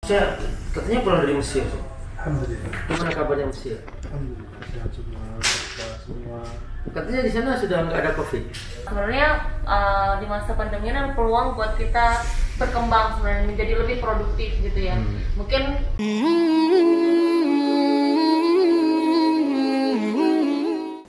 Saya katanya pulang dari Mesir. Alhamdulillah. Gimana kabarnya Mesir? Alhamdulillah sehat semua. Katanya di sana sudah nggak ada COVID. Sebenarnya di masa pandemi ini ada peluang buat kita berkembang sebenarnya menjadi lebih produktif gitu ya. Mungkin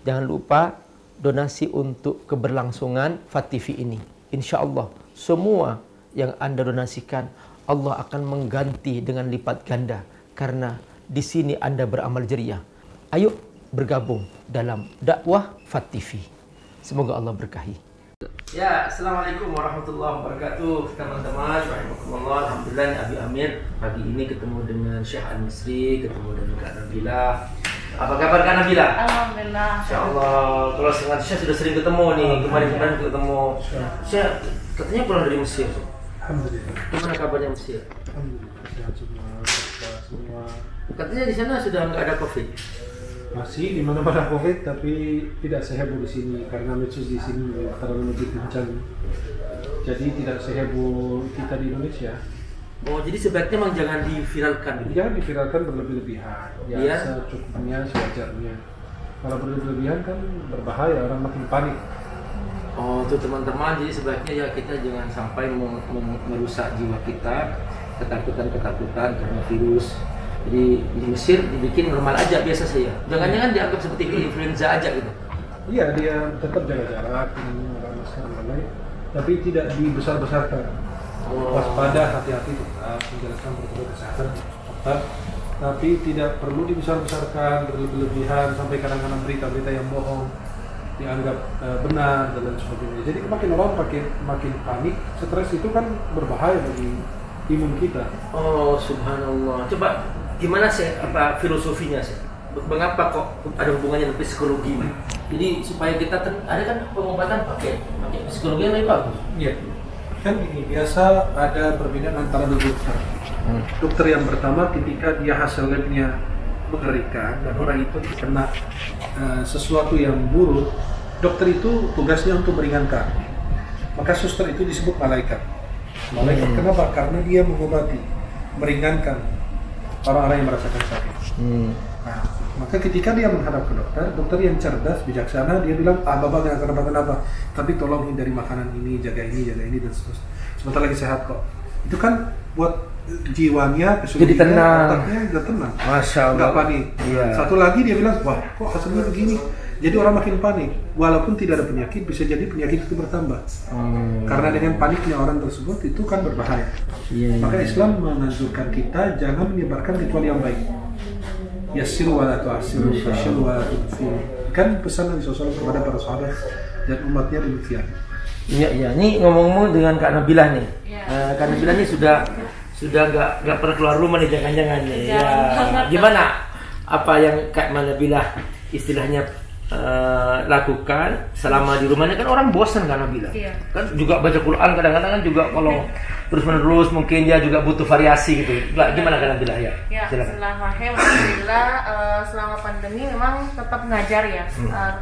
Jangan lupa donasi untuk keberlangsungan FAT TV ini. Insya Allah semua yang Anda donasikan Allah akan mengganti dengan lipat ganda karena di sini Anda beramal jariah. Ayo bergabung dalam dakwah FAT TV. Semoga Allah berkahi. Ya, assalamualaikum warahmatullahi wabarakatuh, teman-teman. Alhamdulillah, Abi Amir pagi ini ketemu dengan Syekh Al-Misri, ketemu dengan Kak Nabila. Apa kabar Kak Nabila? alhamdulillah. Insyaallah. Kalau dengan Syekh sudah sering ketemu nih, kemarin ketemu. Syekh katanya pulang dari Mesir. Alhamdulillah. Gimana kabarnya Mesir? Alhamdulillah sehat semua. Katanya di sana sudah nggak ada COVID. Masih di mana-mana COVID, tapi tidak seheboh di sini karena medsos di sini terlalu lebih kencang. Jadi tidak seheboh kita di Indonesia. Oh, jadi sebaiknya memang jangan diviralkan. Jangan diviralkan berlebih-lebihan. Ya, secukupnya, sewajarnya. Kalau berlebihan kan berbahaya, orang makin panik. Oh, itu teman-teman, jadi sebaiknya ya kita jangan sampai merusak jiwa kita, ketakutan karena virus. Jadi di Mesir dibikin normal aja biasa saja. Jangan-jangan dianggap seperti influenza aja gitu. Iya, dia tetap jaga jarak, menggunakan masker dan lain, tapi tidak dibesar-besarkan. Waspada, hati-hati, tetap menjalankan protokol kesehatan, tetap, tapi tidak perlu dibesar-besarkan, berlebihan sampai kadang-kadang berita-berita yang bohong dianggap benar dan lain sebagainya. Jadi makin orang makin panik, stres itu kan berbahaya bagi imun kita. Oh, subhanallah. Coba gimana sih filosofinya sih? Mengapa kok ada hubungannya dengan psikologi? Jadi supaya kita ada kan pengobatan pakai psikologi yang lebih bagus. Iya. Kan ini biasa ada perbedaan antara dua dokter. Dokter yang pertama ketika dia hasil labnya mengerikan dan orang itu terkena sesuatu yang buruk, dokter itu tugasnya untuk meringankan. Maka suster itu disebut malaikat. Malaikat kenapa? Karena dia mengobati, meringankan orang-orang yang merasakan sakit. Nah, maka ketika dia menghadap ke dokter yang cerdas, bijaksana, dia bilang, bapak nggak kenapa-kenapa, tapi tolong hindari makanan ini, jaga ini, dan seterusnya. Sebentar lagi sehat kok. Itu kan buat jiwanya, jadi tenang, otaknya udah tenang. Masya Allah. Nggak panik. Iya. Satu lagi dia bilang, wah kok hasilnya begini. Jadi orang makin panik, walaupun tidak ada penyakit, bisa jadi penyakit itu bertambah. Karena dengan paniknya orang tersebut itu kan berbahaya. Maka Islam menganjurkan kita jangan menyebarkan kecuali yang baik. Yassir wa la tu'assir, yassir wa la tu'assir. Kan pesan Nabi SAW kepada para sahabat dan umatnya demikian. Iya. Ini ngomong-ngomong dengan Kak Nabilah nih. Kak Nabilah nih sudah nggak pernah keluar rumah nih, jangan-jangan nih. Ya. Gimana? Apa yang Kak Nabilah istilahnya lakukan selama di rumahnya? Kan orang bosan Kak Nabilah. Kan juga baca Quran kadang-kadang kan juga kalau terus-menerus mungkin dia juga butuh variasi gitu. Gimana Kak Nabilah ya? Bismillahirrahmanirrahim. Alhamdulillah selama pandemi memang tetap ngajar ya.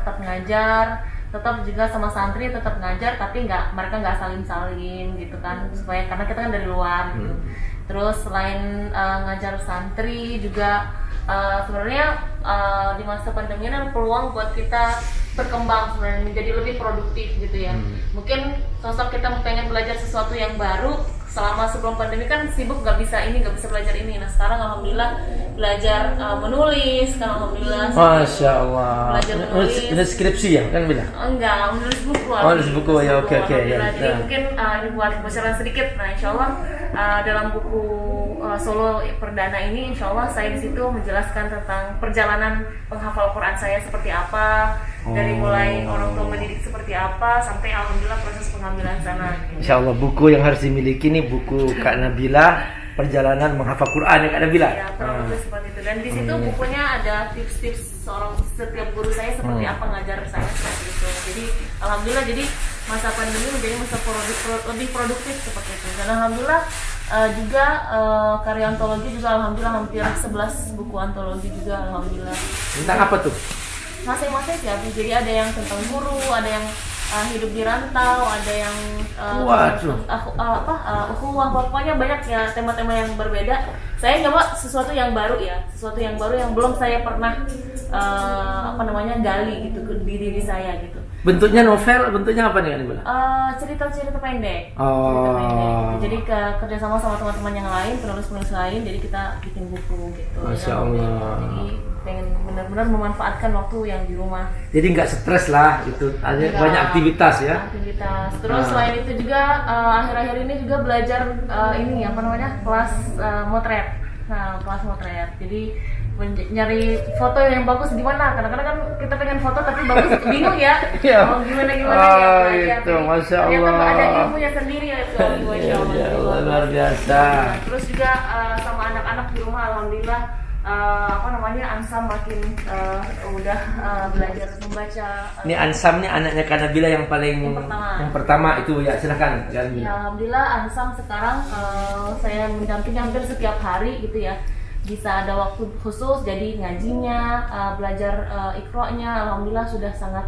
Tetap ngajar, tetap juga sama santri tetap ngajar, tapi mereka nggak salin-salin gitu kan, supaya karena kita kan dari luar gitu. Terus selain ngajar santri juga sebenarnya di masa pandemi ini ada peluang buat kita berkembang sebenarnya menjadi lebih produktif gitu ya. Mungkin sosok kita pengen belajar sesuatu yang baru, selama sebelum pandemi kan sibuk nggak bisa belajar ini. Nah sekarang alhamdulillah belajar menulis, kan alhamdulillah. Masya Allah. Belajar menulis. Skripsi ya kan Bila? Enggak, menulis buku. Menulis buku ya, oke ya. Jadi mungkin ini buat bocoran sedikit. Nah insya Allah dalam buku solo perdana ini, insya Allah saya di situ menjelaskan tentang perjalanan penghafal Quran saya seperti apa, dari mulai orang tua mendidik seperti apa sampai alhamdulillah proses pengambilan sana. Insya Allah buku yang harus dimiliki nih buku Kak Nabila, perjalanan menghafal Quran ya Kak Nabila. Ya, kurang lebih seperti itu. Dan di situ bukunya ada tips-tips setiap guru saya seperti apa ngajar saya seperti itu. Jadi alhamdulillah masa pandemi menjadi masa lebih produktif seperti itu. Dan alhamdulillah juga karya antologi juga alhamdulillah hampir 11 buku antologi juga alhamdulillah. Tentang apa tuh? Masing-masing ya, jadi ada yang tentang guru, ada yang hidup di rantau, ada yang ukhuwah, pokoknya banyak ya tema-tema yang berbeda. Saya nyoba sesuatu yang baru ya, sesuatu yang baru yang belum saya pernah gali gitu ke diri saya gitu. Bentuknya novel, bentuknya apa nih Kak Nabila? Cerita-cerita pendek. Oh. Cerita pendek. Jadi kerjasama sama teman-teman yang lain, penulis-penulis lain, jadi kita bikin buku gitu. Masya Allah. Jadi pengen benar-benar memanfaatkan waktu yang di rumah. Jadi nggak stres lah, itu ada banyak aktivitas ya. Aktivitas. Terus selain itu juga akhir-akhir ini juga belajar kelas motret. Nah, kelas motret. Jadi nyari foto yang bagus gimana? Kadang-kadang kan kita pengen foto tapi bagus bingung ya. Mau gimana ya. Itu Masya Allah. Ada ilmunya sendiri ya itu. Masya Allah. Luar biasa. Terus juga sama anak-anak di rumah, alhamdulillah. Ansam makin udah belajar membaca. Ini Ansam nih anaknya Kak Nabila yang paling yang pertama itu ya, silahkan. Ya, alhamdulillah Ansam sekarang saya mendampingi hampir setiap hari gitu ya. Bisa ada waktu khusus jadi ngajinya, belajar Iqra-nya, alhamdulillah sudah sangat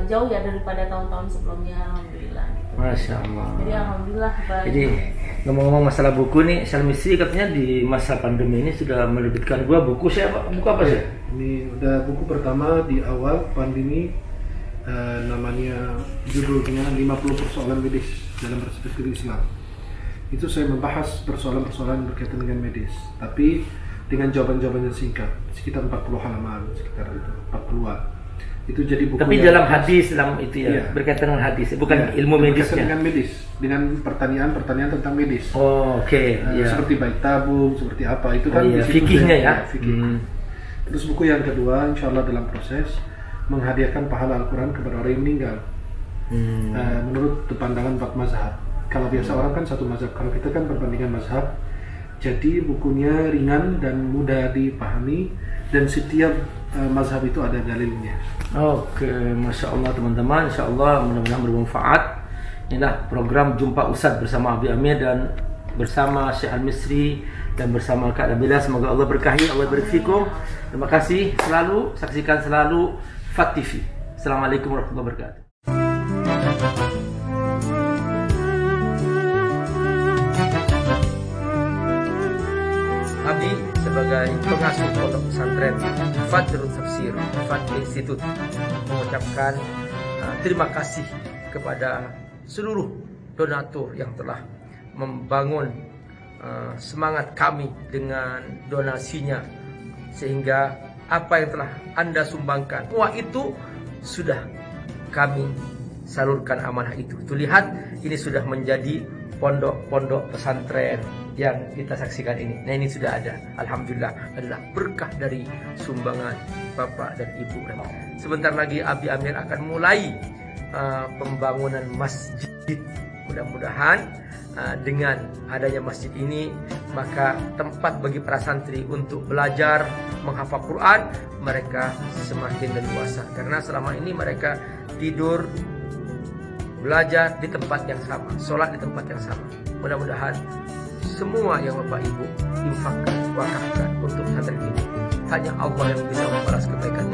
jauh ya daripada tahun-tahun sebelumnya, alhamdulillah. Gitu. Masya Allah. Jadi alhamdulillah. Jadi ngomong-ngomong masalah buku nih, Salmisri katanya di masa pandemi ini sudah menerbitkan buku apa sih? Ini udah buku pertama di awal pandemi, namanya judulnya 50 persoalan medis dalam perspektif Islam. Itu saya membahas persoalan-persoalan berkaitan dengan medis, tapi dengan jawaban-jawaban yang singkat, sekitar 40 halaman, sekitar itu 40-an. Itu jadi buku. Tapi dalam hadis, dalam itu ya, berkaitan dengan hadis, bukan ilmu medisnya. Dengan medis, dengan pertanyaan-pertanyaan tentang medis. Oh, oke. Seperti baik tabung, seperti apa itu kan. Fikihnya ya. Fikih. Terus buku yang kedua, insya Allah dalam proses menghadiahkan pahala Al-Quran kepada orang yang meninggal. Menurut pandangan 4 mazhab. Kalau biasa orang kan satu mazhab, kalau kita kan perbandingan mazhab. Jadi bukunya ringan dan mudah dipahami dan setiap mazhab itu ada dalilnya. Oke, Masya Allah teman-teman, Insya Allah mudah-mudahan bermanfaat. Inilah program Jumpa Ustadz bersama Abi Amir dan bersama Syekh Al-Misri dan bersama Kak Nabila. Semoga Allah berkahi, Allah berfikum. Terima kasih selalu, saksikan selalu FAT TV. Assalamualaikum warahmatullahi wabarakatuh. Abi sebagai pengasuh pondok pesantren FAT Darut Tafsir, FAT Institute mengucapkan terima kasih kepada seluruh donatur yang telah membangun semangat kami dengan donasinya, sehingga apa yang telah Anda sumbangkan, wah itu sudah kami salurkan amanah itu. Tuh lihat, ini sudah menjadi pondok-pondok pesantren yang kita saksikan ini. Nah, ini sudah ada. Alhamdulillah, adalah berkah dari sumbangan Bapak dan Ibu. Sebentar lagi Abi Amir akan mulai pembangunan masjid. Mudah-mudahan dengan adanya masjid ini, maka tempat bagi para santri untuk belajar menghafal Quran mereka semakin leluasa, karena selama ini mereka tidur, belajar di tempat yang sama, sholat di tempat yang sama. Mudah-mudahan semua yang Bapak Ibu infakkan, wakafkan untuk pesantren ini, hanya Allah yang bisa membalas kebaikan